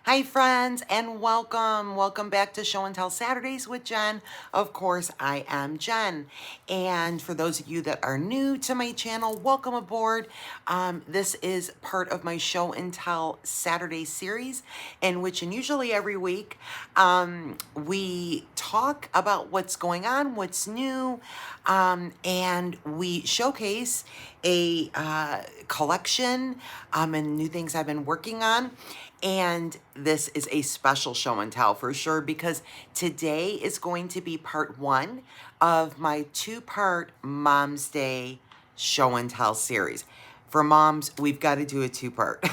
Hi friends and welcome. Welcome back to Show and Tell Saturdays with Jen. Of course, I am Jen. And for those of you that are new to my channel, welcome aboard. This is part of my Show and Tell Saturday series in which, and usually every week, we talk about what's going on, what's new, and we showcase a collection and new things I've been working on. And this is a special show and tell for sure because today is going to be part one of my two-part Mom's Day show and tell series. For moms, we've got to do a two-part.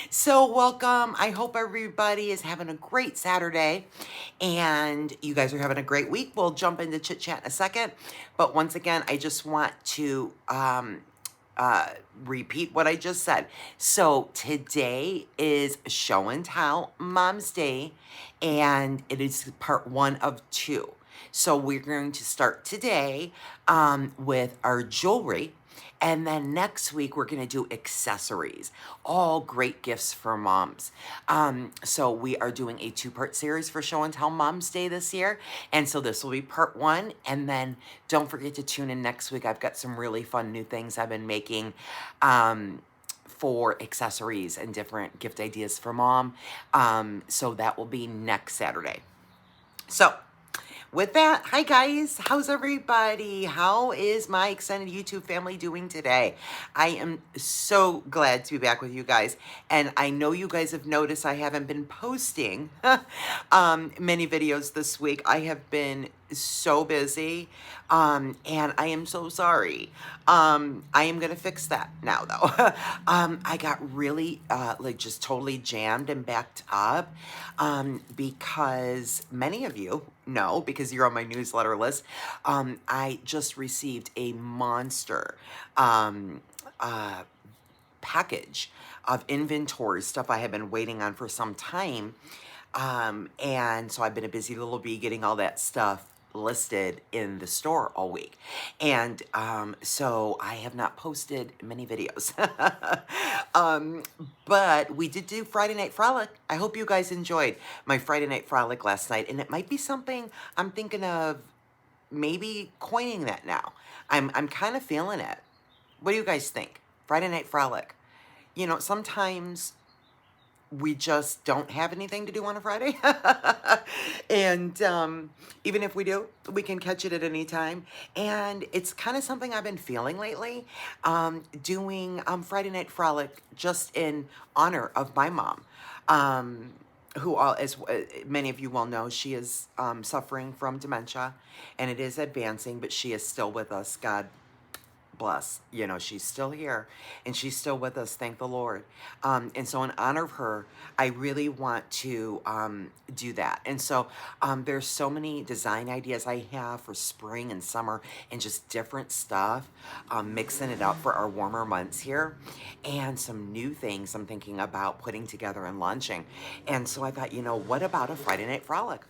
So welcome. I hope everybody is having a great Saturday and you guys are having a great week. We'll jump into chit chat in a second. But once again, I just want to repeat what I just said. So today is Show and Tell Mom's Day, and it is part one of two. So we're going to start today with our jewelry. And then next week, we're going to do accessories, all great gifts for moms. So we are doing a two-part series for Show and Tell Mom's Day this year. And so this will be part one. And then don't forget to tune in next week. I've got some really fun new things I've been making for accessories and different gift ideas for mom. So that will be next Saturday. So with that, hi guys, how's everybody? How is my extended YouTube family doing today? I am so glad to be back with you guys. And I know you guys have noticed I haven't been posting many videos this week. I have been so busy and I am so sorry. I am gonna fix that now though. I got really like just totally jammed and backed up because many of you know, because you're on my newsletter list, I just received a monster package of inventory stuff I have been waiting on for some time. And so I've been a busy little bee getting all that stuff listed in the store all week. And so I have not posted many videos. But we did do Friday Night Frolic. I hope you guys enjoyed my Friday Night Frolic last night. And it might be something I'm thinking of maybe coining that now. I'm kind of feeling it. What do you guys think? Friday Night Frolic. You know, sometimes we just don't have anything to do on a Friday. And even if we do, we can catch it at any time. And it's kind of something I've been feeling lately, doing Friday Night Frolic just in honor of my mom. Who, as many of you will know, she is suffering from dementia, and it is advancing, but she is still with us. God bless, you know, she's still here and she's still with us, thank the Lord. And so in honor of her, I really want to do that. And so there's so many design ideas I have for spring and summer and just different stuff, mixing it up for our warmer months here, and some new things I'm thinking about putting together and launching. And so I thought, you know, what about a Friday Night Frolic?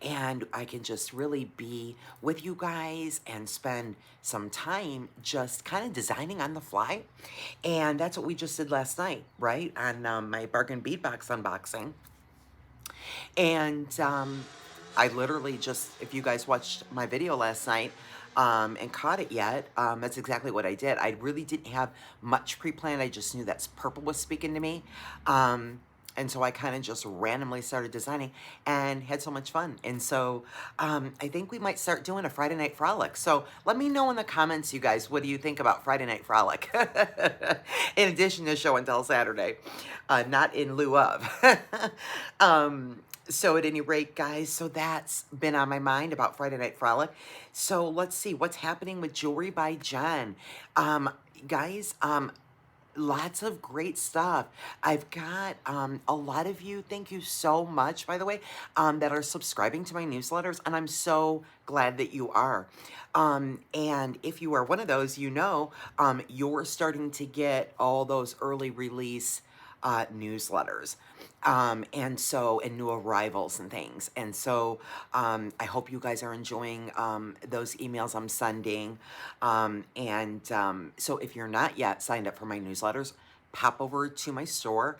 And I can just really be with you guys and spend some time just kind of designing on the fly. And that's what we just did last night, right? On my bargain bead box unboxing. And I literally just, if you guys watched my video last night and caught it yet, that's exactly what I did. I really didn't have much pre-planned. I just knew that purple was speaking to me. And so I kind of just randomly started designing and had so much fun. And so I think we might start doing a Friday Night Frolic. So let me know in the comments, you guys, what do you think about Friday Night Frolic? In addition to Show and Tell Saturday, not in lieu of. So at any rate, guys, so that's been on my mind about Friday Night Frolic. So let's see what's happening with Jewelry by Jen. Guys, lots of great stuff. I've got a lot of you, thank you so much, by the way, that are subscribing to my newsletters, and I'm so glad that you are. And if you are one of those, you know, you're starting to get all those early release newsletters. And new arrivals and things. And so I hope you guys are enjoying those emails I'm sending. So if you're not yet signed up for my newsletters, pop over to my store.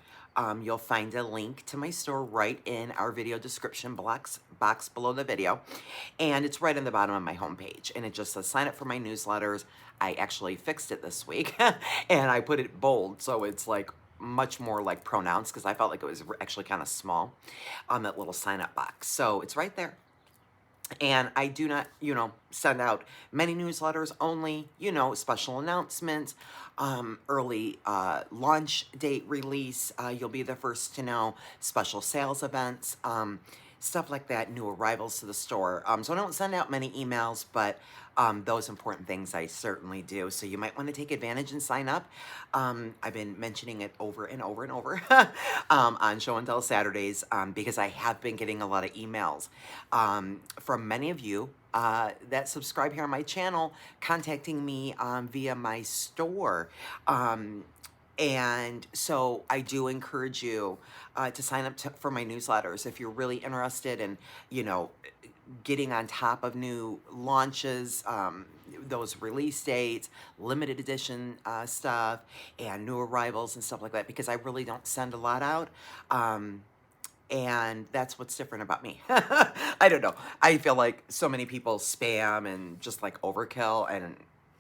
You'll find a link to my store right in our video description box below the video. And it's right in the bottom of my homepage. And it just says sign up for my newsletters. I actually fixed it this week and I put it bold. So it's like much more like pronounced because I felt like it was actually kind of small on that little sign up box. So it's right there. And I do not, send out many newsletters, only, special announcements, early launch date release. You'll be the first to know, special sales events, stuff like that, new arrivals to the store. So I don't send out many emails, but those important things I certainly do. So you might want to take advantage and sign up. I've been mentioning it over and over and over on Show and Tell Saturdays because I have been getting a lot of emails from many of you that subscribe here on my channel, contacting me via my store. And so I do encourage you to sign up for my newsletters if you're really interested in, getting on top of new launches, those release dates, limited edition stuff, and new arrivals and stuff like that, because I really don't send a lot out. And that's what's different about me. I don't know. I feel like so many people spam and just like overkill, and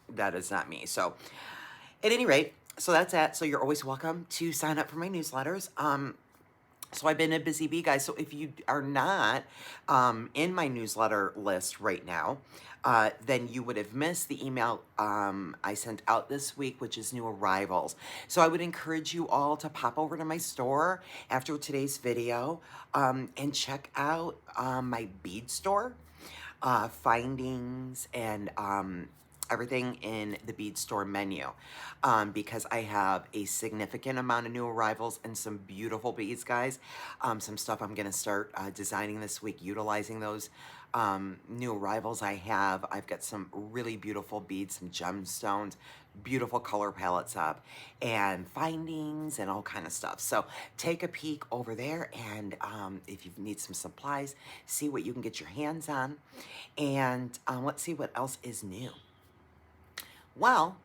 that is not me. So at any rate, so that's that. So you're always welcome to sign up for my newsletters. So I've been a busy bee, guys. So if you are not in my newsletter list right now, then you would have missed the email I sent out this week, which is new arrivals. So I would encourage you all to pop over to my store after today's video and check out my bead store, findings, and everything in the bead store menu, because I have a significant amount of new arrivals and some beautiful beads, guys. Some stuff I'm gonna start designing this week, utilizing those new arrivals I have. I've got some really beautiful beads, some gemstones, beautiful color palettes up, and findings and all kind of stuff. So take a peek over there, and if you need some supplies, see what you can get your hands on. And let's see what else is new. Well,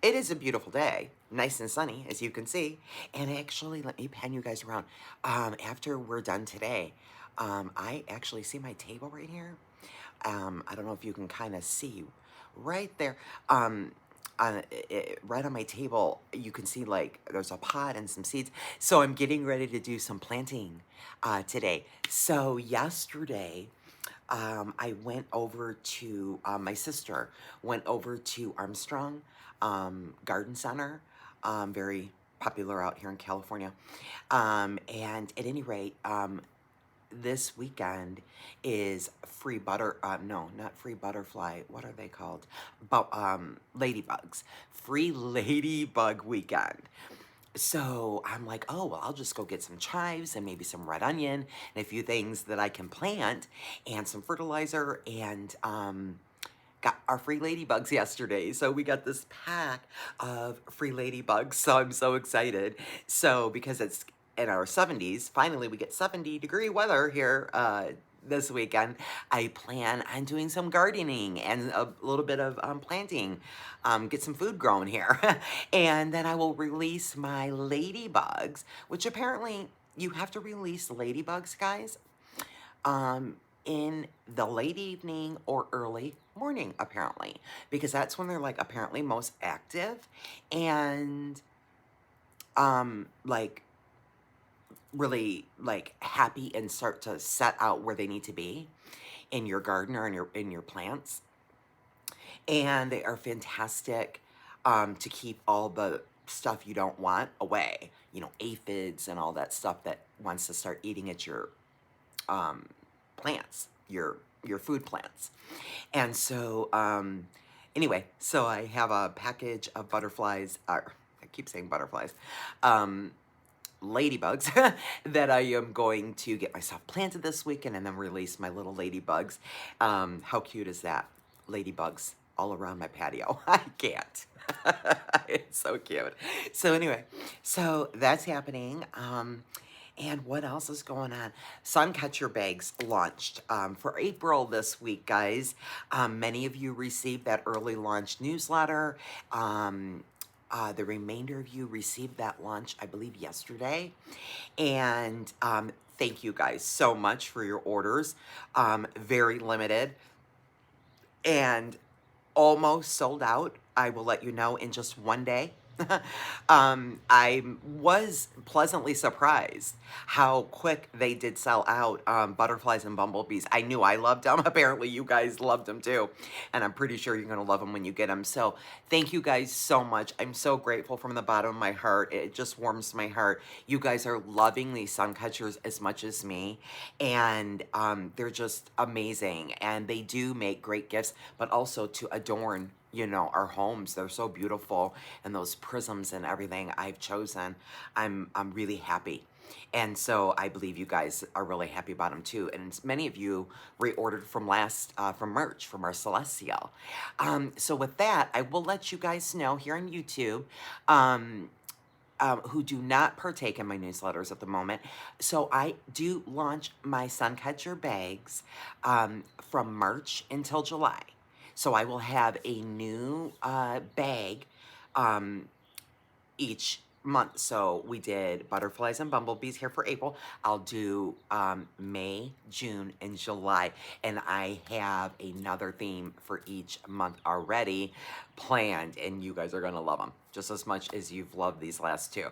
it is a beautiful day, nice and sunny, as you can see. And actually, let me pan you guys around. After we're done today, I actually see my table right here. I don't know if you can kind of see right there. Right on my table, you can see like there's a pot and some seeds. So I'm getting ready to do some planting today. So yesterday, I went over to, my sister went over to Armstrong Garden Center, very popular out here in California. And at any rate, this weekend is free no, not free butterfly. What are they called? Ladybugs. Free ladybug weekend. So I'm like, oh, well, I'll just go get some chives and maybe some red onion and a few things that I can plant and some fertilizer, and got our free ladybugs yesterday. So we got this pack of free ladybugs. So I'm so excited. So because it's in our 70s, finally we get 70-degree weather here this weekend, I plan on doing some gardening and a little bit of planting, get some food growing here. And then I will release my ladybugs, which apparently you have to release ladybugs, guys, in the late evening or early morning, apparently, because that's when they're like apparently most active and like really like happy and start to set out where they need to be in your garden or in your plants. And they are fantastic to keep all the stuff you don't want away, aphids and all that stuff that wants to start eating at your plants, your food plants. And so anyway, so I have a package of butterflies, I keep saying butterflies, ladybugs that I am going to get myself planted this weekend and then release my little ladybugs. How cute is that? Ladybugs all around my patio. I can't. It's so cute. So anyway, so that's happening. And what else is going on? Suncatcher bags launched for April this week, guys. Many of you received that early launch newsletter. The remainder of you received that lunch, I believe, yesterday. And thank you guys so much for your orders. Very limited and almost sold out. I will let you know in just one day. I was pleasantly surprised how quick they did sell out butterflies and bumblebees. I knew I loved them. Apparently you guys loved them too. And I'm pretty sure you're going to love them when you get them. So thank you guys so much. I'm so grateful from the bottom of my heart. It just warms my heart. You guys are loving these sun catchers as much as me. And they're just amazing. And they do make great gifts, but also to adorn, you know, our homes. They're so beautiful, and those prisms and everything I've chosen, I'm really happy. And so I believe you guys are really happy about them too. And many of you reordered from from merch from our Celestial. So with that, I will let you guys know here on YouTube, who do not partake in my newsletters at the moment. So I do launch my Suncatcher bags from March until July. So I will have a new bag each month. So we did butterflies and bumblebees here for April. I'll do May, June, and July. And I have another theme for each month already planned. And you guys are going to love them just as much as you've loved these last two.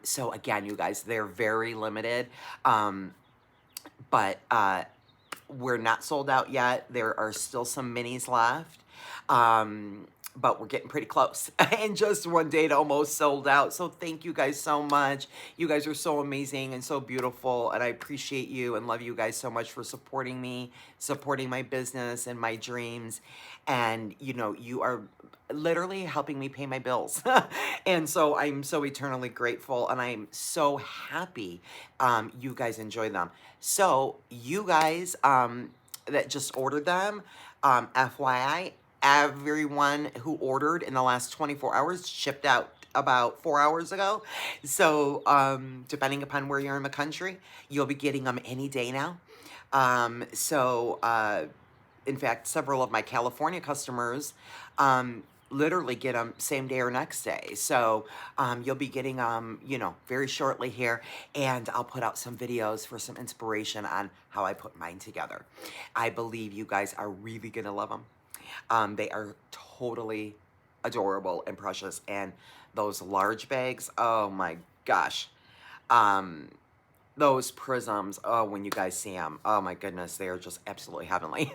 So again, you guys, they're very limited. But we're not sold out yet. There are still some minis left. But we're getting pretty close. And just one day it almost sold out. So thank you guys so much. You guys are so amazing and so beautiful. And I appreciate you and love you guys so much for supporting me, supporting my business and my dreams. And, you know, you are literally helping me pay my bills. And so I'm so eternally grateful. And I'm so happy you guys enjoy them. So you guys that just ordered them, FYI, everyone who ordered in the last 24 hours shipped out about 4 hours ago. So depending upon where you're in the country, you'll be getting them any day now. In fact, several of my California customers literally get them same day or next day. So you'll be getting them, you know, very shortly here. And I'll put out some videos for some inspiration on how I put mine together. I believe you guys are really going to love them. They are totally adorable and precious. And those large bags, oh my gosh. Those prisms, oh, when you guys see them, oh my goodness, they are just absolutely heavenly.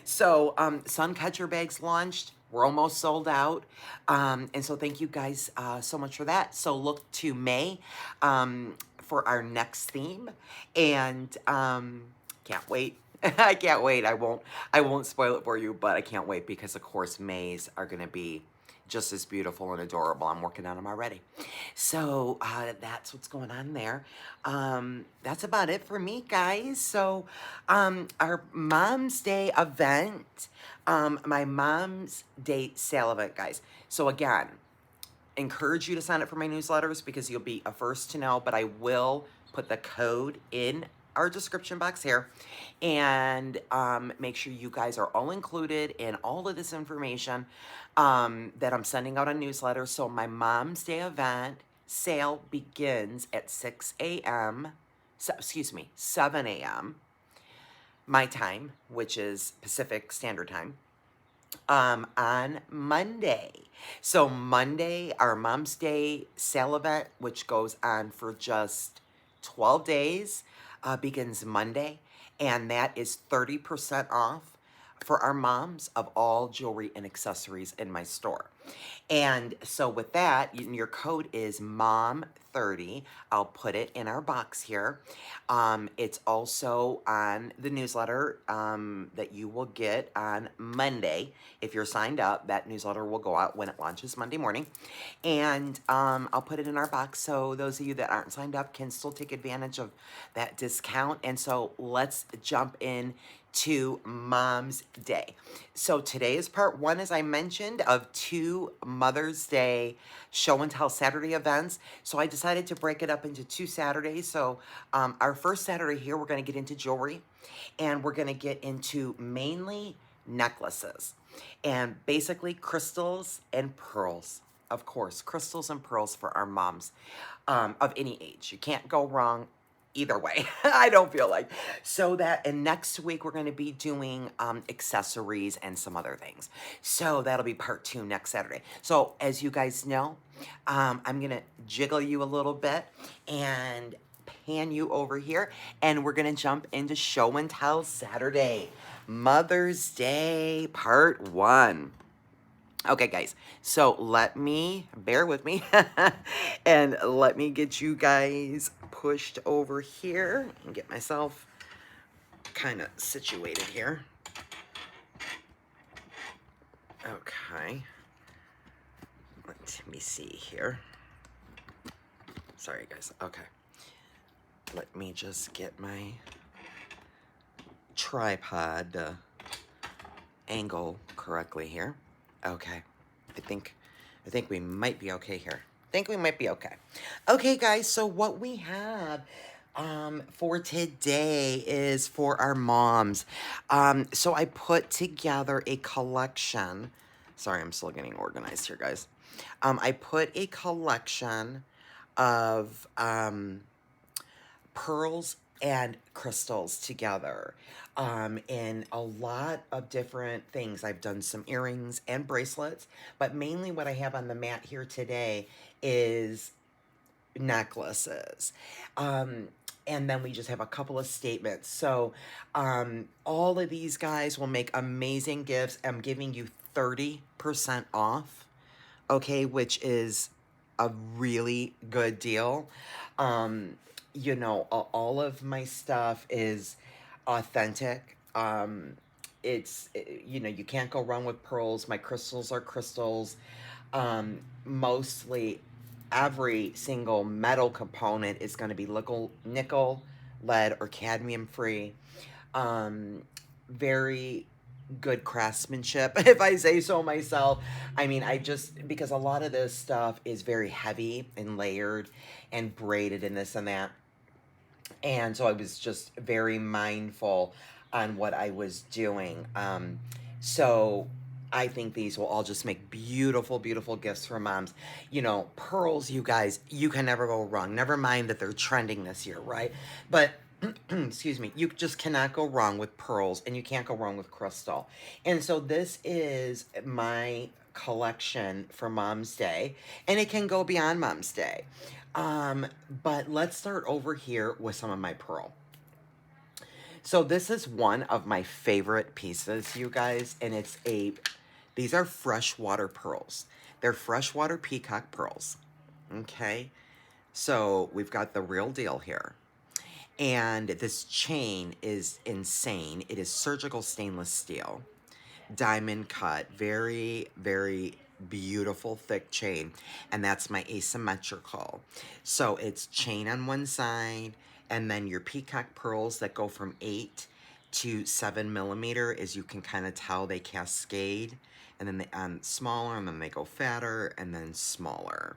So, Suncatcher bags launched. We're almost sold out. And so thank you guys so much for that. So look to May for our next theme. And can't wait. I can't wait. I won't spoil it for you, but I can't wait because of course Mays are going to be just as beautiful and adorable. I'm working on them already. So that's what's going on there. That's about it for me, guys. So our Mom's Day event, my Mom's Day sale event, guys. So again, encourage you to sign up for my newsletters because you'll be a first to know, but I will put the code in our description box here, and make sure you guys are all included in all of this information that I'm sending out on newsletters. So my Mom's Day event sale begins at 6 a.m. So, excuse me, 7 a.m. my time, which is Pacific Standard Time, on Monday. So Monday, our Mom's Day sale event, which goes on for just 12 days, begins Monday, and that is 30% off for our moms of all jewelry and accessories in my store. And so with that, your code is MOM30. I'll put it in our box here. It's also on the newsletter that you will get on Monday. If you're signed up, that newsletter will go out when it launches Monday morning. And I'll put it in our box so those of you that aren't signed up can still take advantage of that discount. And so let's jump in to Mom's Day. So today is part one, as I mentioned, of 2 Mother's Day show and tell Saturday events. So I decided to break it up into 2 Saturdays. So our first Saturday here, we're going to get into jewelry, and we're going to get into mainly necklaces and basically crystals and pearls. of course, crystals and pearls for our moms of any age. You can't go wrong either way. I don't feel like. So that, and next week we're going to be doing accessories and some other things. So that'll be part 2 next Saturday. So as you guys know, I'm going to jiggle you a little bit and pan you over here, and we're going to jump into Show and Tell Saturday, Mother's Day part 1. Okay, guys, so bear with me, and let me get you guys pushed over here and get myself kind of situated here. Okay, let me see here. Sorry, guys. Okay, let me just get my tripod angle correctly here. Okay, I think we might be okay here. Okay, guys, so what we have for today is for our moms. So I put together a collection. Sorry, I'm still getting organized here, guys. I put a collection of pearls and crystals together in a lot of different things. I've done some earrings and bracelets, but mainly what I have on the mat here today is necklaces. And then we just have a couple of statements. So all of these guys will make amazing gifts. I'm giving you 30% off, okay, which is a really good deal. You know, all of my stuff is authentic. You know, you can't go wrong with pearls. My crystals are crystals. Mostly every single metal component is going to be nickel, lead, or cadmium free. Very good craftsmanship, if I say so myself. I mean, because a lot of this stuff is very heavy and layered and braided and this and that. And so I was just very mindful on what I was doing. So I think these will all just make beautiful, beautiful gifts for moms. You know, pearls, you guys, you can never go wrong. Never mind that they're trending this year, right? But excuse me, you just cannot go wrong with pearls, and you can't go wrong with crystal. And so this is my collection for Mom's Day, and it can go beyond Mom's Day. But let's start over here with some of my pearl. So this is one of my favorite pieces, you guys, and these are freshwater pearls. They're freshwater peacock pearls, okay? So we've got the real deal here. And this chain is insane. It is surgical stainless steel, diamond cut, very, very beautiful thick chain. And that's my asymmetrical. So it's chain on one side, and then your peacock pearls that go from 8 to 7 millimeter, as you can kind of tell, they cascade. And then they smaller, and then they go fatter, and then smaller.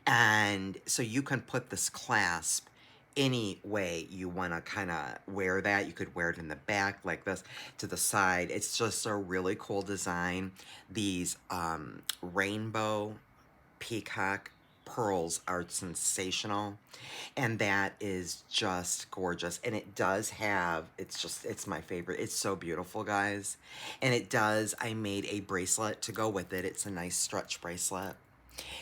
And so you can put this clasp any way you want to kind of wear that. You could wear it in the back like this, to the side. It's just a really cool design. These rainbow peacock pearls are sensational, and that is just gorgeous. And it does have, it's my favorite. It's so beautiful, guys. And I made a bracelet to go with it. It's a nice stretch bracelet.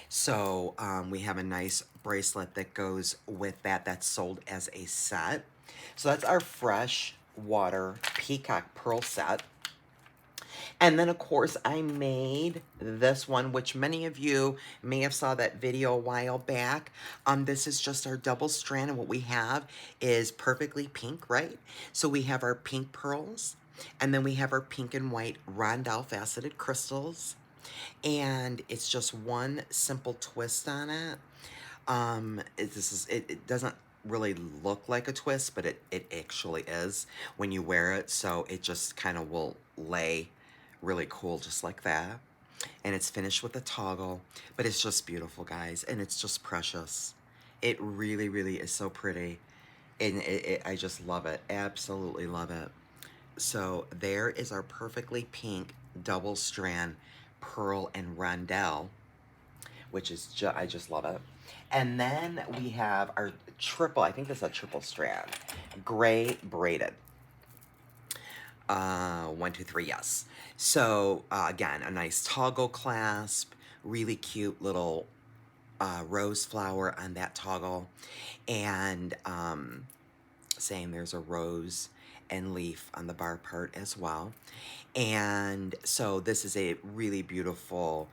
So we have a nice bracelet that goes with that, that's sold as a set. So that's our fresh water peacock pearl set. And then, of course, I made this one, which many of you may have saw that video a while back. This is just our double strand, and what we have is perfectly pink, right? So we have our pink pearls, and then we have our pink and white rondelle faceted crystals. And it's just one simple twist on it. It doesn't really look like a twist, but it actually is when you wear it. So it just kind of will lay really cool just like that. And it's finished with a toggle, but it's just beautiful, guys. And it's just precious. It really, really is so pretty. And I just love it. Absolutely love it. So there is our perfectly pink double strand pearl and rondelle which is I just love it. And then we have our triple, I think this is a triple strand, gray braided. 1, 2, 3, yes. So again, a nice toggle clasp, really cute little rose flower on that toggle, and saying there's a rose and leaf on the bar part as well. And so this is a really beautiful,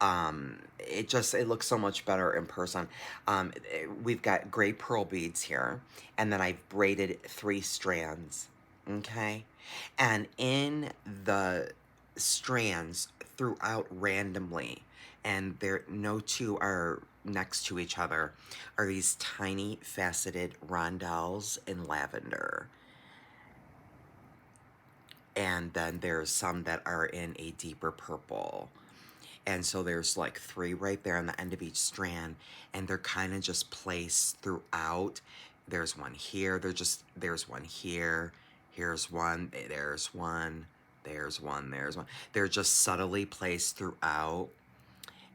it looks so much better in person. We've got gray pearl beads here, and then I've braided 3 strands, okay? And in the strands throughout randomly, and there no two are next to each other, are these tiny faceted rondelles in lavender. And then there's some that are in a deeper purple. And so there's like 3 right there on the end of each strand, and they're kind of just placed throughout. There's one here, there's one here, here's one, there's one, there's one, there's one. They're just subtly placed throughout,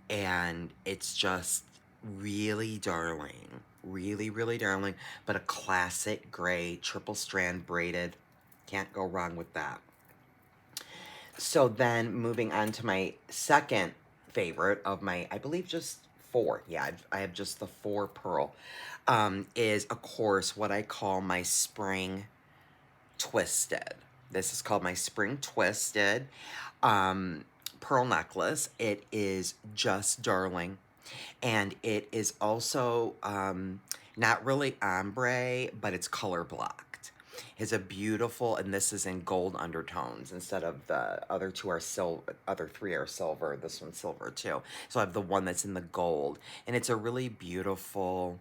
and it's just really darling. Really, really darling, but a classic gray triple strand braided. Can't go wrong with that. So then moving on to my second favorite of my, I believe just 4. Yeah, I have just the 4 pearl. Is of course what I call my spring twisted. This is called my spring twisted pearl necklace. It is just darling. And it is also not really ombre, but it's color blocked. It's a beautiful, and this is in gold undertones instead of the other 2 are silver, other 3 are silver, this one's silver too. So I have the one that's in the gold, and it's a really beautiful,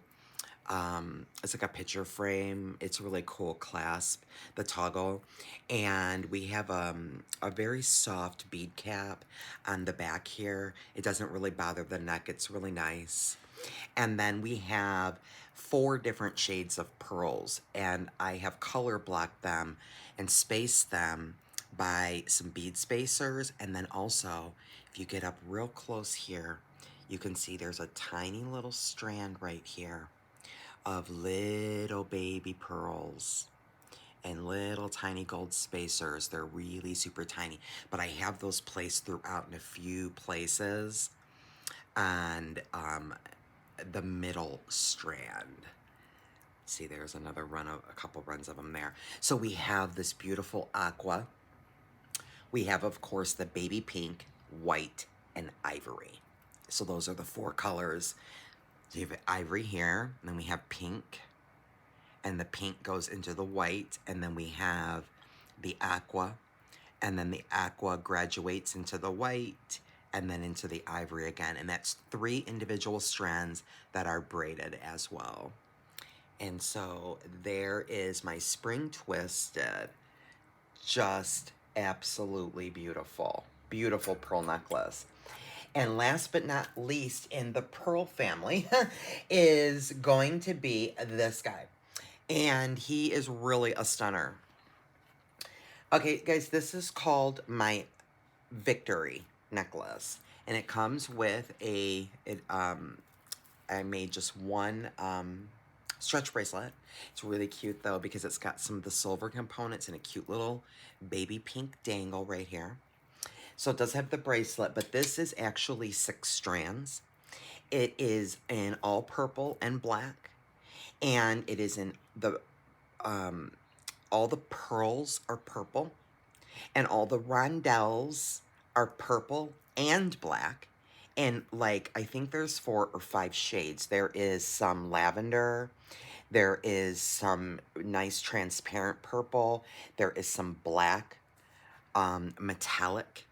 it's like a picture frame. It's a really cool clasp, the toggle. And we have a very soft bead cap on the back here. It doesn't really bother the neck. It's really nice. And then we have 4 different shades of pearls, and I have color blocked them and spaced them by some bead spacers. And then also, if you get up real close here, you can see there's a tiny little strand right here of little baby pearls and little tiny gold spacers. They're really super tiny, but I have those placed throughout in a few places, and the middle strand. See, there's another run of a couple runs of them there. So we have this beautiful aqua. We have, of course, the baby pink, white, and ivory. So those are the 4 colors. So you have ivory here, and then we have pink, and the pink goes into the white, and then we have the aqua, and then the aqua graduates into the white, and then into the ivory again. And that's 3 individual strands that are braided as well. And so there is my spring twisted, just absolutely beautiful, beautiful pearl necklace. And last but not least in the pearl family is going to be this guy. And he is really a stunner. Okay, guys, this is called my Victory necklace. And it comes with I made just one stretch bracelet. It's really cute though because it's got some of the silver components and a cute little baby pink dangle right here. So it does have the bracelet, but this is actually 6 strands. It is in all purple and black, and it is in the all the pearls are purple, and all the rondelles are purple and black. And like, I think there's 4 or 5 shades. There is some lavender. There is some nice transparent purple. There is some black, metallic.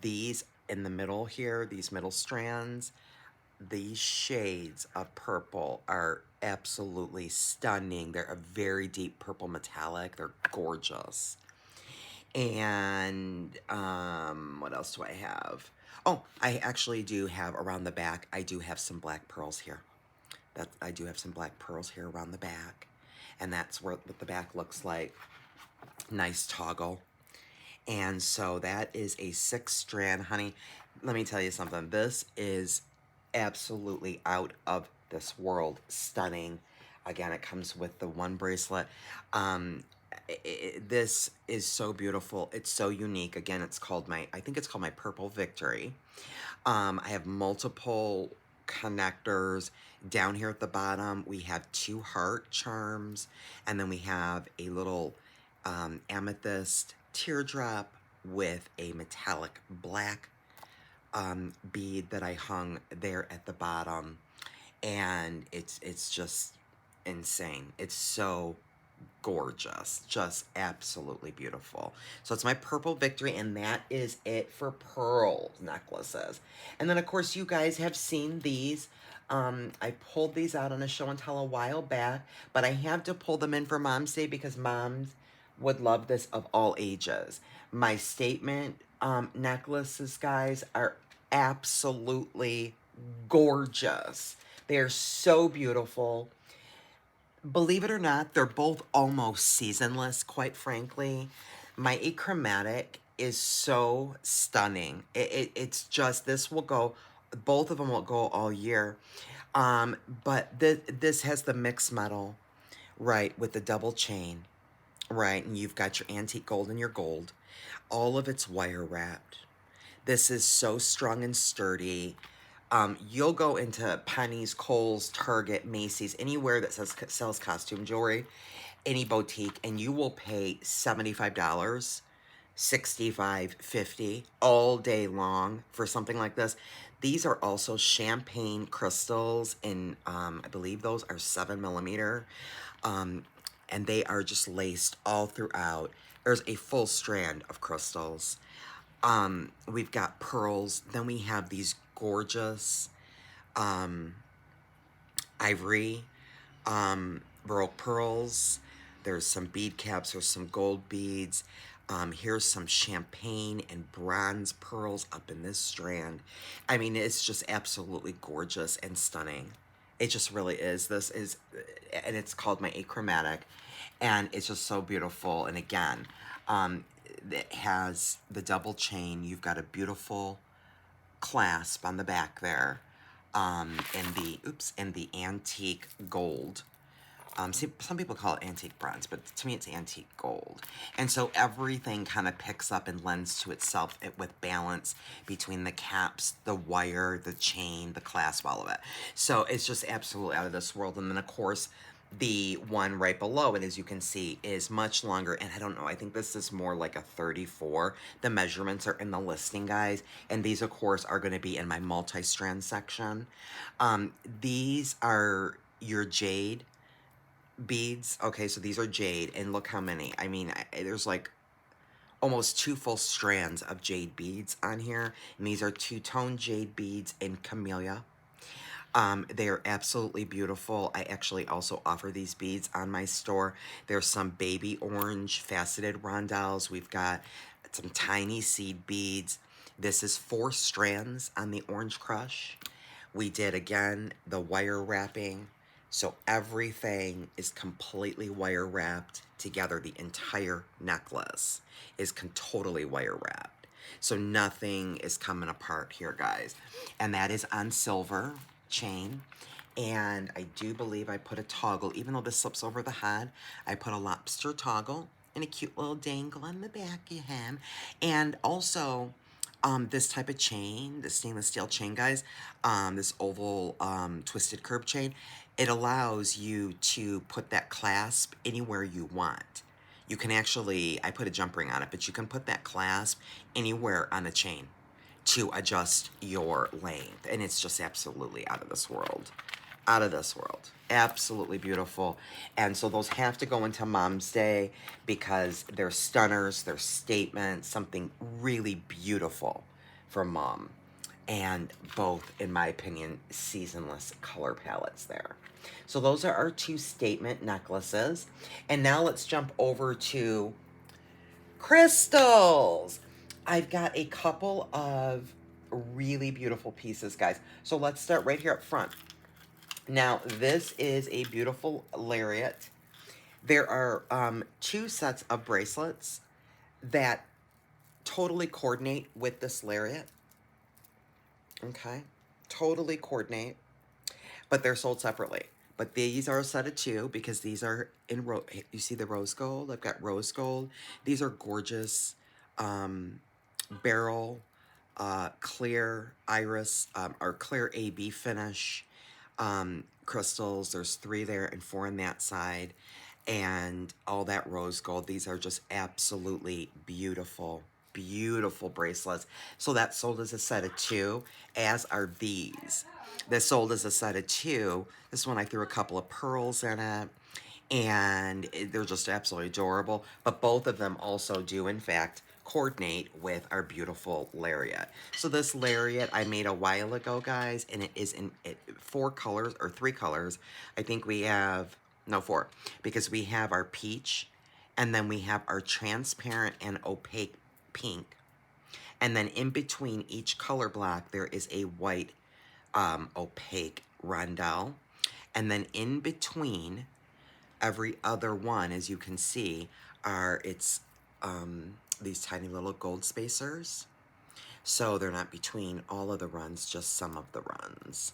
These in the middle here, these middle strands, these shades of purple are absolutely stunning. They're a very deep purple metallic. They're gorgeous. And what else do I have? Oh, I actually do have around the back, I do have some black pearls here. I do have some black pearls here around the back. And that's what the back looks like. Nice toggle. And so that is a 6-strand, honey. Let me tell you something. This is absolutely out of this world stunning. Again, it comes with the one bracelet. Um, this is so beautiful. It's so unique. Again, it's called I think it's called my Purple Victory. I have multiple connectors. Down here at the bottom, we have 2 heart charms, and then we have a little amethyst teardrop with a metallic black bead that I hung there at the bottom, and it's just insane. It's so gorgeous, just absolutely beautiful. So it's my Purple Victory, and that is it for pearl necklaces. And then of course you guys have seen these. I pulled these out on a show and tell a while back, but I have to pull them in for Mom's Day because moms would love this of all ages. My statement necklaces, guys, are absolutely gorgeous. They are so beautiful. Believe it or not, they're both almost seasonless, quite frankly. My achromatic is so stunning. It's just, this will go, both of them will go all year. But this has the mixed metal, right, with the double chain, right, and you've got your antique gold and your gold. All of it's wire wrapped. This is so strong and sturdy. You'll go into Penny's, Kohl's, Target, Macy's, anywhere that sells costume jewelry, any boutique, and you will pay $75, $65, $50 all day long for something like this. These are also champagne crystals, and I believe those are 7mm, and they are just laced all throughout. There's a full strand of crystals. We've got pearls. Then we have these gorgeous ivory baroque pearls. There's some bead caps. There's some gold beads. Here's some champagne and bronze pearls up in this strand. I mean, it's just absolutely gorgeous and stunning. It just really is. This is, and it's called my achromatic, and it's just so beautiful. And again, it has the double chain. You've got a beautiful clasp on the back there, and the antique gold. Some people call it antique bronze, but to me it's antique gold. And so everything kind of picks up and lends to itself with balance between the caps, the wire, the chain, the clasp, all of it. So it's just absolutely out of this world. And then of course, the one right below it, as you can see, is much longer. And I don't know, I think this is more like a 34. The measurements are in the listing, guys. And these, of course, are going to be in my multi-strand section. These are your jade beads. Okay, so these are jade, and look how many. I mean, there's like almost 2 full strands of jade beads on here. And these are 2-tone jade beads in camellia. They are absolutely beautiful. I actually also offer these beads on my store. There's some baby orange faceted rondelles. We've got some tiny seed beads. This is 4 strands on the orange crush. We did, again, the wire wrapping. So everything is completely wire wrapped together. The entire necklace is totally wire wrapped. So nothing is coming apart here, guys. And that is on silver chain. And I do believe I put a toggle, even though this slips over the head, I put a lobster toggle and a cute little dangle on the back of him. And also, this type of chain, the stainless steel chain, guys, this oval twisted curb chain, it allows you to put that clasp anywhere you want. You can actually, I put a jump ring on it, but you can put that clasp anywhere on the chain to adjust your length. And it's just absolutely out of this world. Out of this world. Absolutely beautiful. And so those have to go into Mom's Day because they're stunners, they're statements, something really beautiful for Mom. And both, in my opinion, seasonless color palettes there. So those are our 2 statement necklaces. And now let's jump over to crystals. I've got a couple of really beautiful pieces, guys. So let's start right here up front. Now, this is a beautiful lariat. There are 2 sets of bracelets that totally coordinate with this lariat. Okay, totally coordinate, but they're sold separately. But these are a set of two because these are in you see the rose gold? I've got rose gold. These are gorgeous beryl, clear iris, or clear AB finish crystals. There's 3 there and 4 on that side. And all that rose gold. These are just absolutely beautiful, beautiful bracelets. So that's sold as a set of 2, as are these. This sold as a set of 2. This one I threw a couple of pearls in it, and they're just absolutely adorable. But both of them also do, in fact, coordinate with our beautiful lariat. So this lariat I made a while ago, guys, and it is in 4 colors, or 3 colors. I think we have, no, 4, because we have our peach, and then we have our transparent and opaque pink. And then in between each color block, there is a white opaque rondelle. And then in between every other one, as you can see, are these tiny little gold spacers. So they're not between all of the runs, just some of the runs.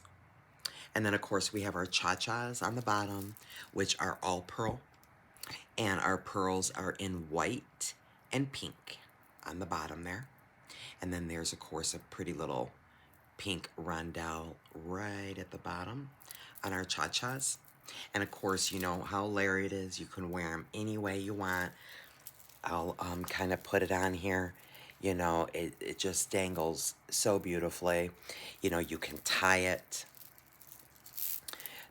And then of course we have our cha-chas on the bottom, which are all pearl. And our pearls are in white and pink on the bottom there. And then there's of course a pretty little pink rondelle right at the bottom on our cha-chas. And of course, you know how lariat is. You can wear them any way you want. I'll kind of put it on here. You know, it just dangles so beautifully. You know, you can tie it.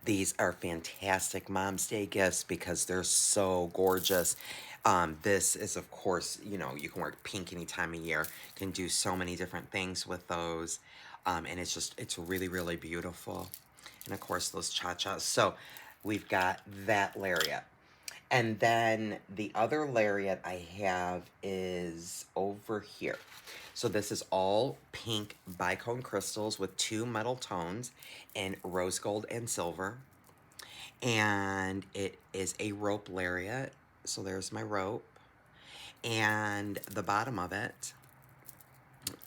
These are fantastic Mom's Day gifts because they're so gorgeous. This is, of course, you know, you can wear pink any time of year. Can do so many different things with those. And it's really, really beautiful. And of course, those cha-chas. So we've got that lariat. And then the other lariat I have is over here. So this is all pink bicone crystals with 2 metal tones in rose gold and silver. And it is a rope lariat. So there's my rope. And the bottom of it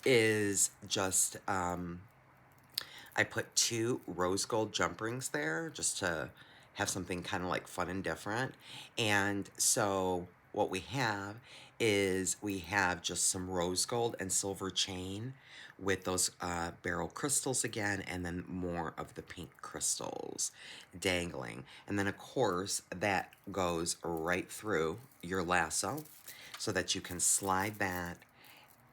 is just, I put 2 rose gold jump rings there just to have something kind of like fun and different. And so what we have is we have just some rose gold and silver chain with those beryl crystals again, and then more of the pink crystals dangling. And then of course that goes right through your lasso so that you can slide that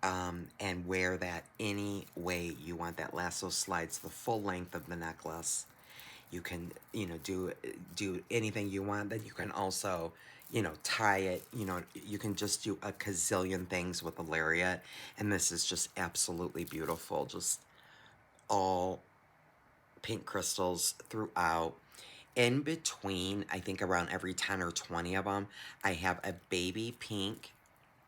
and wear that any way you want. That lasso slides the full length of the necklace. You can, you know, do anything you want. Then you can also, you know, tie it. You know, you can just do a gazillion things with the lariat. And this is just absolutely beautiful. Just all pink crystals throughout. In between, I think around every 10 or 20 of them, I have a baby pink.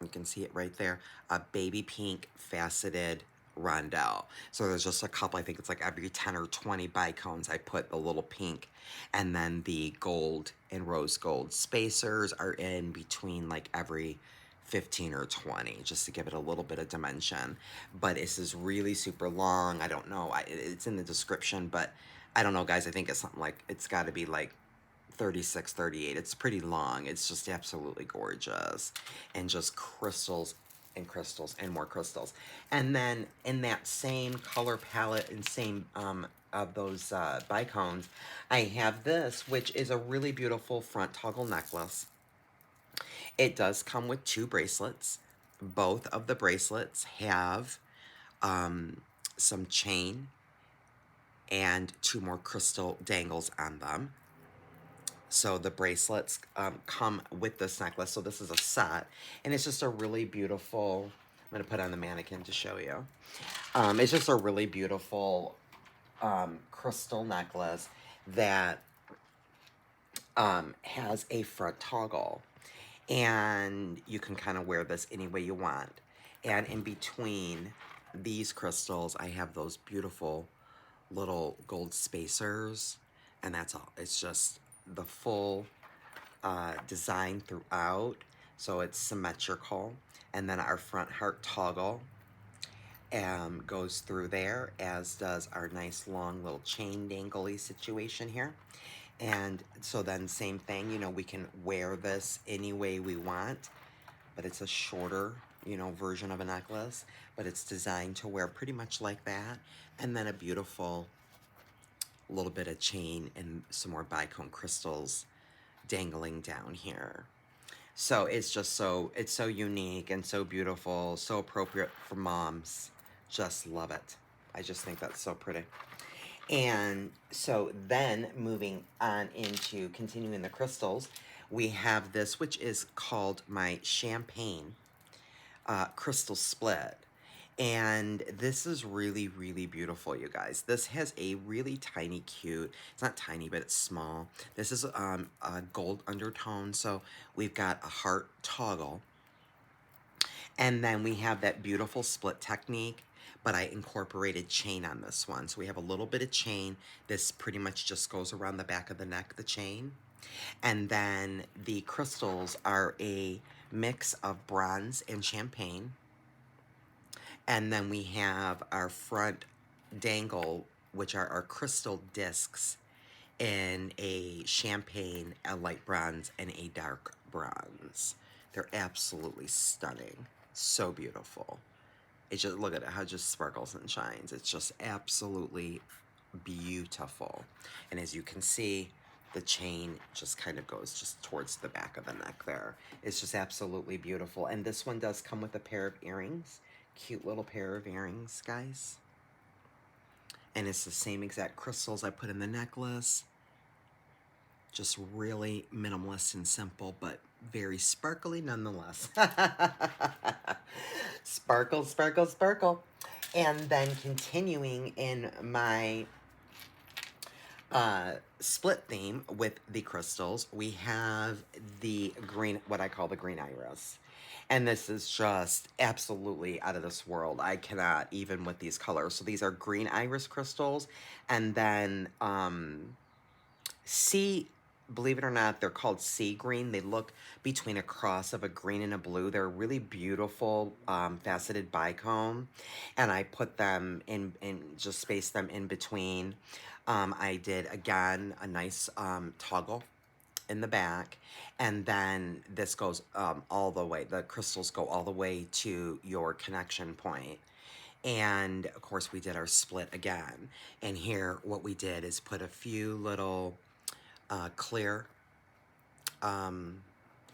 You can see it right there, a baby pink faceted rondelle. So there's just a couple, I think it's like every 10 or 20 bicones I put the little pink, and then the gold and rose gold spacers are in between like every 15 or 20, just to give it a little bit of dimension. But this is really super long. I don't know, it's in the description, but I don't know, guys. I think it's something like, it's got to be like 36, 38. It's pretty long. It's just absolutely gorgeous. And just crystals and crystals and more crystals. And then in that same color palette and same of those bicones, I have this, which is a really beautiful front toggle necklace. It does come with 2 bracelets. Both of the bracelets have some chain and 2 more crystal dangles on them. So the bracelets come with this necklace. So this is a set, and it's just a really beautiful, I'm going to put on the mannequin to show you. It's just a really beautiful crystal necklace that has a front toggle. And you can kind of wear this any way you want. And in between these crystals, I have those beautiful little gold spacers. And that's all. It's just the full design throughout. So it's symmetrical. And then our front heart toggle goes through there, as does our nice long little chain dangly situation here. And so then same thing, you know, we can wear this any way we want, but it's a shorter, you know, version of a necklace, but it's designed to wear pretty much like that. And then a beautiful little bit of chain and some more bicone crystals dangling down here. So it's just it's so unique and so beautiful, so appropriate for moms. Just love it. I just think that's so pretty. And so then moving on into continuing the crystals, we have this, which is called my champagne crystal split. And this is really, really beautiful, you guys. This has a really tiny, cute, it's not tiny, but it's small. This is a gold undertone. So we've got a heart toggle. And then we have that beautiful split technique, but I incorporated chain on this one. So we have a little bit of chain. This pretty much just goes around the back of the neck, the chain. And then the crystals are a mix of bronze and champagne. And then we have our front dangle, which are our crystal discs in a champagne, a light bronze, and a dark bronze. They're absolutely stunning. So beautiful. It just, look at it, how it just sparkles and shines. It's just absolutely beautiful. And as you can see, the chain just kind of goes just towards the back of the neck there. It's just absolutely beautiful. And this one does come with a pair of earrings. Cute little pair of earrings, guys. And it's the same exact crystals I put in the necklace. Just really minimalist and simple, but very sparkly nonetheless. Sparkle, sparkle, sparkle. And then continuing in my split theme with the crystals, we have the green, what I call the green iris. And this is just absolutely out of this world. I cannot even with these colors. So these are green iris crystals. And then believe it or not, they're called sea green. They look between a cross of a green and a blue. They're really beautiful faceted bicone. And I put them in just spaced them in between. I did, again, a nice toggle in the back, and then this goes all the way, the crystals go all the way to your connection point. And of course we did our split again, and here what we did is put a few little clear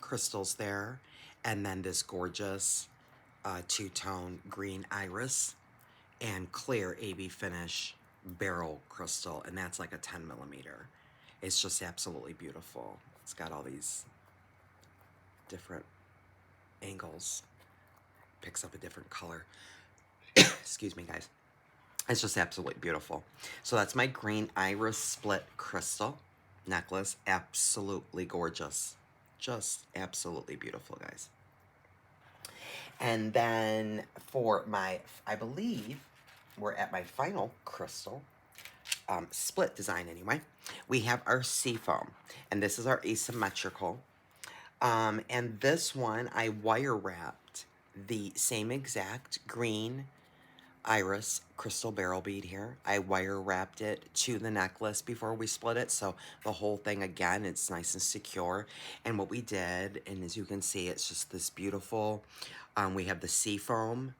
crystals there, and then this gorgeous two-tone green iris and clear AB finish beryl crystal, and that's like a 10 millimeter. It's just absolutely beautiful. It's got all these different angles, picks up a different color. Excuse me, guys. It's just absolutely beautiful. So that's my green iris split crystal necklace. Absolutely gorgeous. Just absolutely beautiful, guys. And then for my, I believe we're at my final crystal split design anyway. We have our seafoam, and this is our asymmetrical. And this one, I wire wrapped the same exact green iris crystal beryl bead here. I wire wrapped it to the necklace before we split it, so the whole thing, again, it's nice and secure. And what we did, and as you can see, it's just this beautiful, we have the seafoam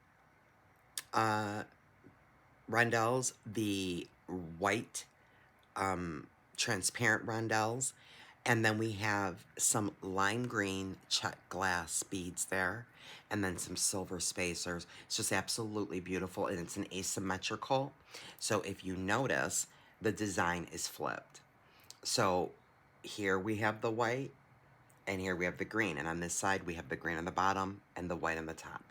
rondelles, the white transparent rondelles, and then we have some lime green check glass beads there, and then some silver spacers. It's just absolutely beautiful, and it's an asymmetrical. So if you notice, the design is flipped. So here we have the white, and here we have the green, and on this side we have the green on the bottom and the white on the top.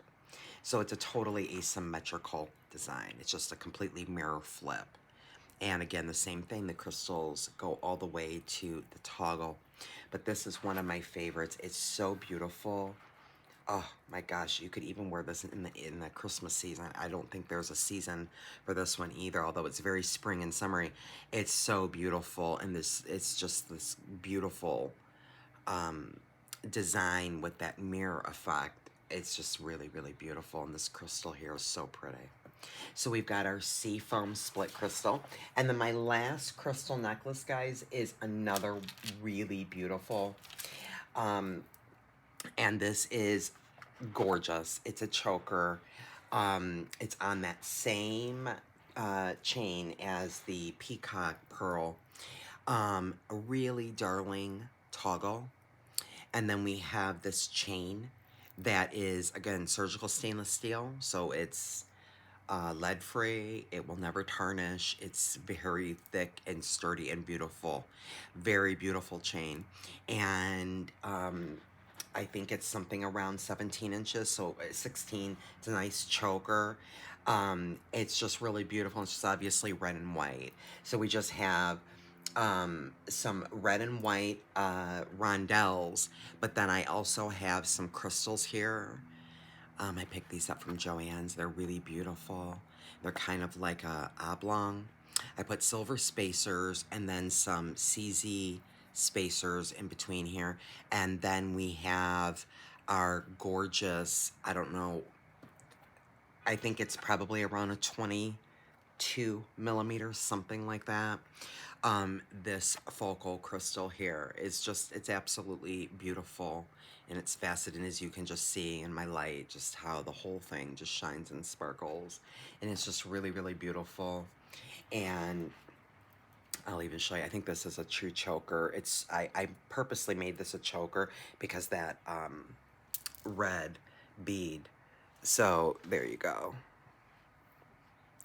So it's a totally asymmetrical design. It's just a completely mirror flip. And again, the same thing, the crystals go all the way to the toggle. But this is one of my favorites. It's so beautiful. Oh my gosh, you could even wear this in the Christmas season. I don't think there's a season for this one either, although it's very spring and summery. It's so beautiful, and it's just this beautiful design with that mirror effect. It's just really, really beautiful. And this crystal here is so pretty. So we've got our sea foam split crystal. And then my last crystal necklace, guys, is another really beautiful. And this is gorgeous. It's a choker. It's on that same chain as the peacock pearl. A really darling toggle. And then we have this chain that is, again, surgical stainless steel. So it's lead free. It will never tarnish. It's very thick and sturdy and beautiful. Very beautiful chain. And I think it's something around 17 inches. So 16. It's a nice choker. It's just really beautiful. It's just obviously red and white. So we just have some red and white rondelles, but then I also have some crystals here. I picked these up from Joann's. They're really beautiful. They're kind of like a oblong. I put silver spacers and then some CZ spacers in between here. And then we have our gorgeous, I don't know, I think it's probably around a 22 millimeters, something like that. This focal crystal here is just, it's absolutely beautiful, and it's faceted, as you can just see in my light, just how the whole thing just shines and sparkles, and it's just really, really beautiful. And I'll even show you, I think this is a true choker. I purposely made this a choker because that red bead. So there you go.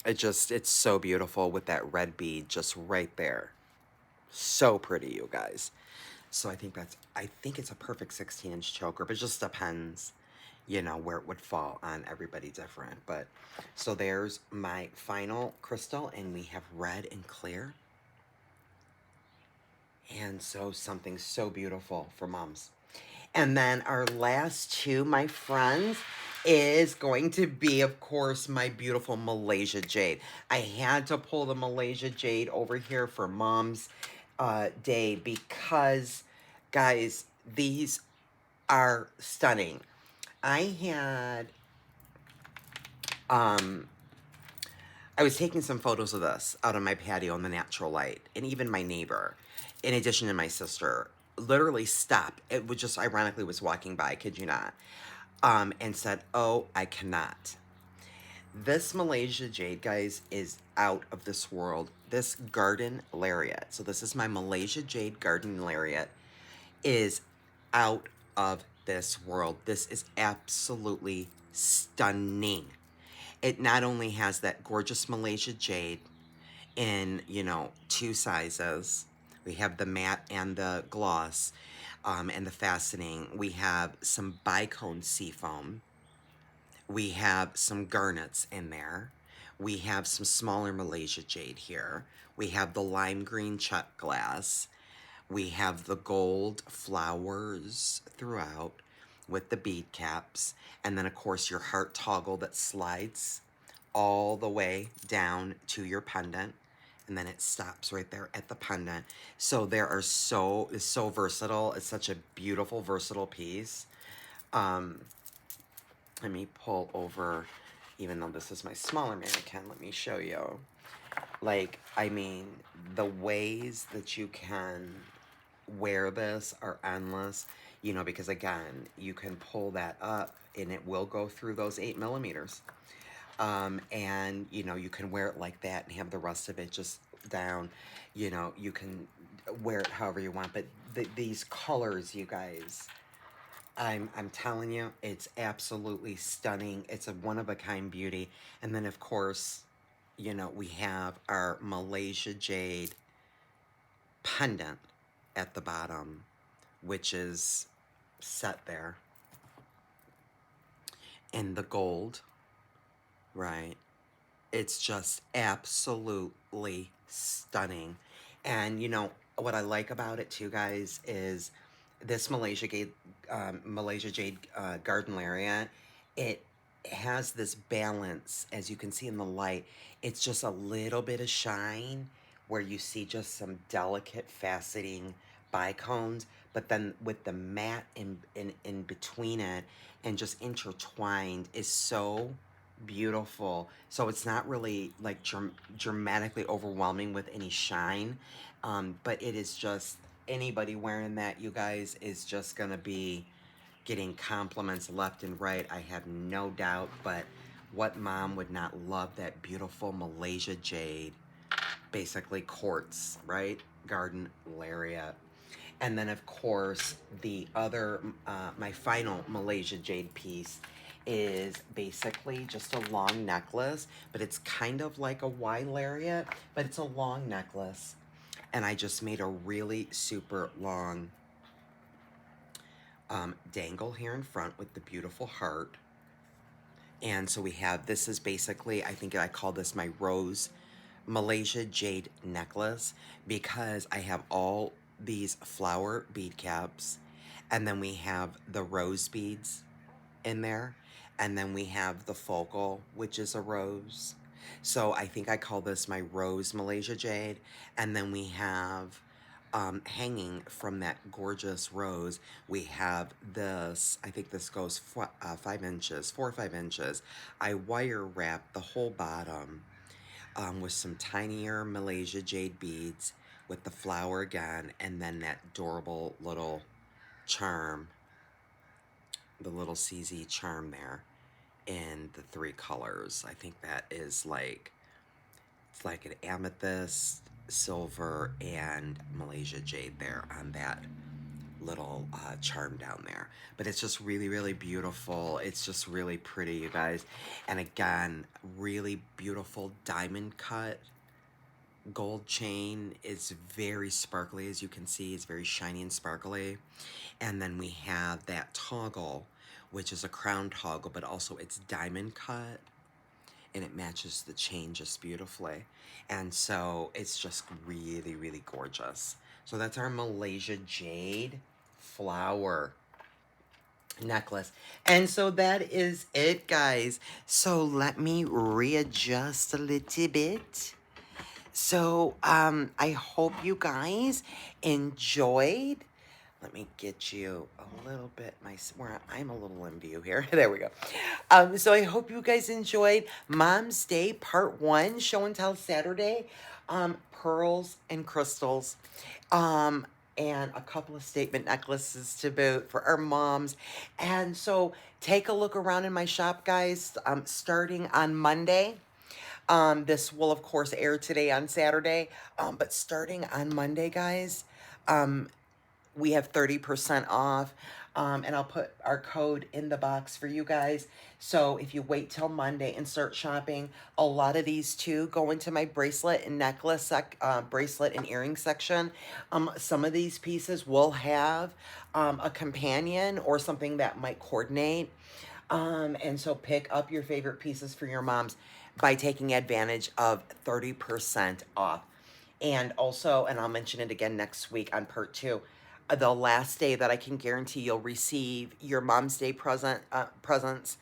It's so beautiful with that red bead just right there. So pretty, you guys. So I think it's a perfect 16-inch choker, but it just depends, where it would fall on everybody different. But so there's my final crystal, and we have red and clear. And so something so beautiful for moms. And then our last two, my friends, is going to be, of course, my beautiful Malaysia Jade. I had to pull the Malaysia Jade over here for Mom's Day because, guys, these are stunning. I was taking some photos of this out on my patio in the natural light, and even my neighbor, in addition to my sister, literally stopped. It was just ironically was walking by, kid you not, and said, "Oh, I cannot." This Malaysia Jade, guys, is out of this world. This garden lariat, so this is my Malaysia Jade garden lariat, is out of this world. This is absolutely stunning. It not only has that gorgeous Malaysia Jade in, two sizes. We have the matte and the gloss, and the faceting. We have some bicone seafoam. We have some garnets in there. We have some smaller Malaysia Jade here. We have the lime green chuck glass. We have the gold flowers throughout with the bead caps. And then, of course, your heart toggle that slides all the way down to your pendant. And then it stops right there at the pendant. So it's so versatile. It's such a beautiful, versatile piece. Let me pull over, even though this is my smaller mannequin, let me show you. The ways that you can wear this are endless, because again, you can pull that up and it will go through those 8 millimeters. And, you can wear it like that and have the rest of it just down. You can wear it however you want, but these colors, you guys, I'm telling you, it's absolutely stunning. It's a one-of-a-kind beauty. And then, of course, we have our Malaysia Jade pendant at the bottom, which is set there in the gold, right? It's just absolutely stunning. And what I like about it too, guys, is this Malaysia Jade garden lariat. It has this balance, as you can see in the light. It's just a little bit of shine where you see just some delicate faceting bicones, but then with the matte in between it and just intertwined is so beautiful. So it's not really like dramatically overwhelming with any shine, but it is just, anybody wearing that, you guys, is just gonna be getting compliments left and right, I have no doubt. But what mom would not love that beautiful Malaysia jade, basically quartz, right? Garden lariat. And then of course the other, my final Malaysia jade piece is basically just a long necklace, but it's kind of like a Y lariat, but it's a long necklace. And I just made a really super long dangle here in front with the beautiful heart. And so we have, this is basically, I think I call this my rose Malaysia jade necklace, because I have all these flower bead caps, and then we have the rose beads in there, and then we have the focal, which is a rose. So I think I call this my rose Malaysia jade. And then we have, hanging from that gorgeous rose, we have this, I think this goes 5 inches, 4 or 5 inches. I wire wrap the whole bottom with some tinier Malaysia jade beads with the flower again, and then that adorable little charm, the little CZ charm there in the 3 colors. I think that is like, it's like an amethyst, silver, and Malaysia jade there on that little charm down there. But it's just really, really beautiful. It's just really pretty, you guys. And again, really beautiful diamond cut gold chain. Is very sparkly, as you can see. It's very shiny and sparkly. And then we have that toggle, which is a crown toggle, but also it's diamond cut, and it matches the chain just beautifully. And so it's just really, really gorgeous. So that's our Malaysia jade flower necklace. And so that is it, guys. So let me readjust a little bit. So I hope you guys enjoyed. Let me get you a little bit, where I'm a little in view here. There we go. So I hope you guys enjoyed Mom's Day Part 1, Show and Tell Saturday. Pearls and crystals. And a couple of statement necklaces to boot for our moms. And so take a look around in my shop, guys, starting on Monday. This will, of course, air today on Saturday. But starting on Monday, guys, we have 30% off. And I'll put our code in the box for you guys. So if you wait till Monday and start shopping, a lot of these too go into my bracelet and necklace, bracelet and earring section. Some of these pieces will have a companion or something that might coordinate. And so pick up your favorite pieces for your moms by taking advantage of 30% off. And also, and I'll mention it again next week on part 2, the last day that I can guarantee you'll receive your Mom's Day presents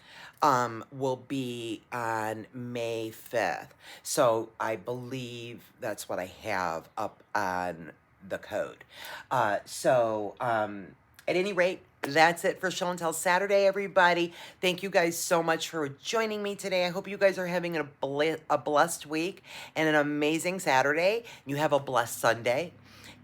will be on May 5th. So I believe that's what I have up on the code. At any rate, that's it for Show and Tell Saturday, everybody. Thank you guys so much for joining me today. I hope you guys are having a blessed week and an amazing Saturday. You have a blessed Sunday.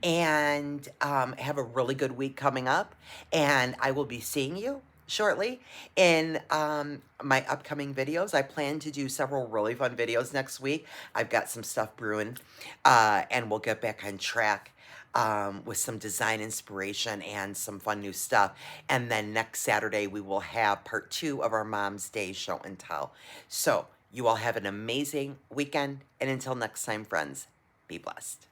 And have a really good week coming up. And I will be seeing you shortly in my upcoming videos. I plan to do several really fun videos next week. I've got some stuff brewing. And we'll get back on track with some design inspiration and some fun new stuff. And then next Saturday, we will have part 2 of our Mom's Day Show and Tell. So you all have an amazing weekend. And until next time, friends, be blessed.